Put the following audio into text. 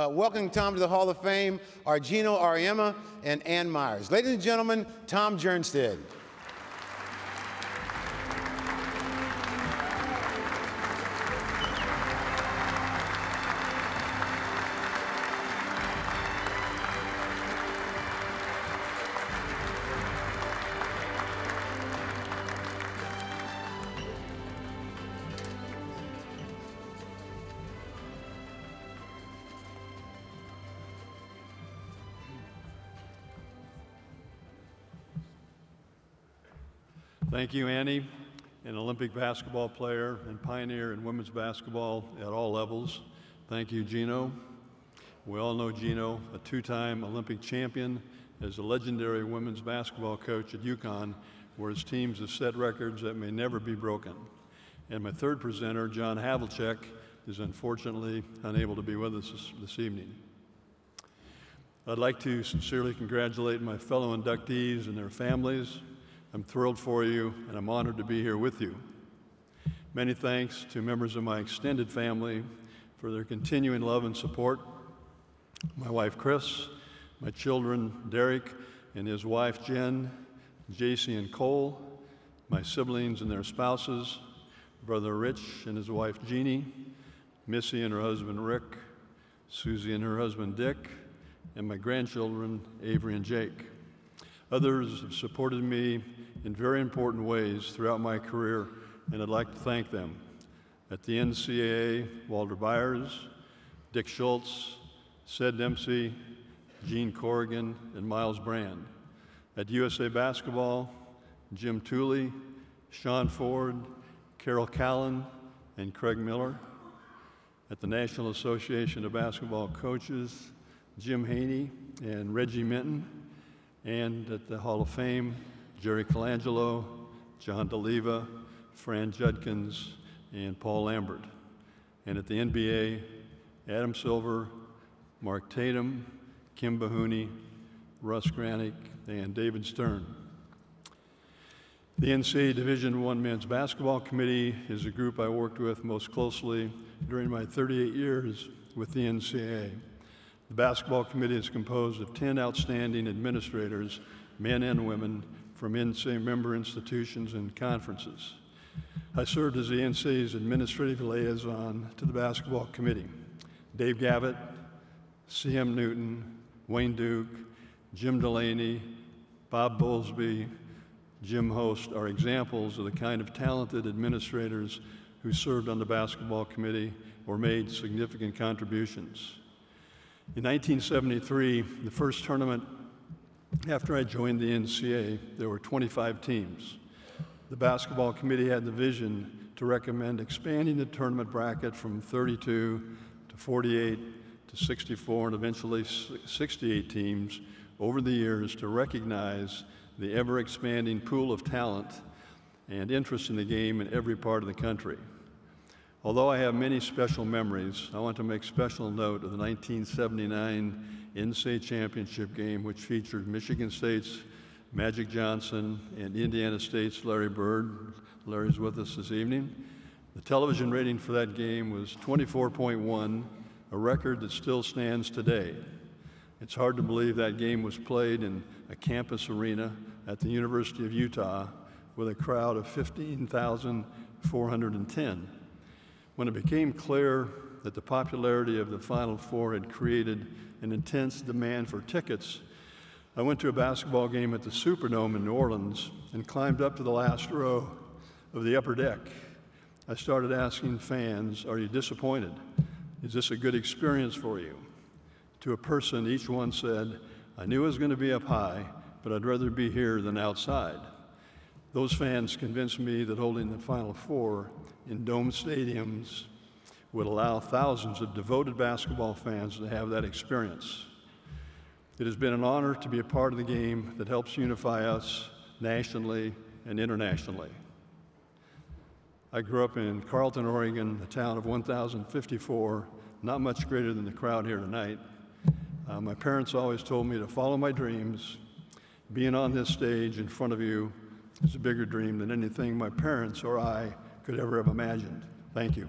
welcoming Tom to the Hall of Fame are Gino Auriemma and Ann Myers. Ladies and gentlemen, Tom Jernstedt. Thank you, Annie, an Olympic basketball player and pioneer in women's basketball at all levels. Thank you, Gino. We all know Gino, a two-time Olympic champion, as a legendary women's basketball coach at UConn, where his teams have set records that may never be broken. And my third presenter, John Havlicek, is unfortunately unable to be with us this evening. I'd like to sincerely congratulate my fellow inductees and their families. I'm thrilled for you, and I'm honored to be here with you. Many thanks to members of my extended family for their continuing love and support. My wife, Chris, my children, Derek and his wife, Jen, JC and Cole, my siblings and their spouses, brother Rich and his wife, Jeannie, Missy and her husband, Rick, Susie and her husband, Dick, and my grandchildren, Avery and Jake. Others have supported me in very important ways throughout my career, and I'd like to thank them. At the NCAA, Walter Byers, Dick Schultz, Ced Dempsey, Gene Corrigan, and Miles Brand. At USA Basketball, Jim Tooley, Sean Ford, Carol Callan, and Craig Miller. At the National Association of Basketball Coaches, Jim Haney and Reggie Minton. And at the Hall of Fame, Jerry Colangelo, John DeLeva, Fran Judkins, and Paul Lambert. And at the NBA, Adam Silver, Mark Tatum, Kim Bahuni, Russ Granick, and David Stern. The NCAA Division I Men's Basketball Committee is a group I worked with most closely during my 38 years with the NCAA. The basketball committee is composed of 10 outstanding administrators, men and women, from NCAA member institutions and conferences. I served as the NCAA's administrative liaison to the basketball committee. Dave Gavitt, C.M. Newton, Wayne Duke, Jim Delaney, Bob Bowlesby, Jim Host are examples of the kind of talented administrators who served on the basketball committee or made significant contributions. In 1973, the first tournament after I joined the NCAA, there were 25 teams. The basketball committee had the vision to recommend expanding the tournament bracket from 32 to 48 to 64 and eventually 68 teams over the years to recognize the ever-expanding pool of talent and interest in the game in every part of the country. Although I have many special memories, I want to make special note of the 1979 NCAA championship game, which featured Michigan State's Magic Johnson and Indiana State's Larry Bird. Larry's with us this evening. The television rating for that game was 24.1, a record that still stands today. It's hard to believe that game was played in a campus arena at the University of Utah with a crowd of 15,410. When it became clear that the popularity of the Final Four had created an intense demand for tickets, I went to a basketball game at the Superdome in New Orleans and climbed up to the last row of the upper deck. I started asking fans, "Are you disappointed? Is this a good experience for you?" To a person, each one said, "I knew it was going to be up high, but I'd rather be here than outside." Those fans convinced me that holding the Final Four in dome stadiums would allow thousands of devoted basketball fans to have that experience. It has been an honor to be a part of the game that helps unify us nationally and internationally. I grew up in Carlton, Oregon, a town of 1,054, not much greater than the crowd here tonight. My parents always told me to follow my dreams. Being on this stage in front of you is a bigger dream than anything my parents or I could ever have imagined. Thank you.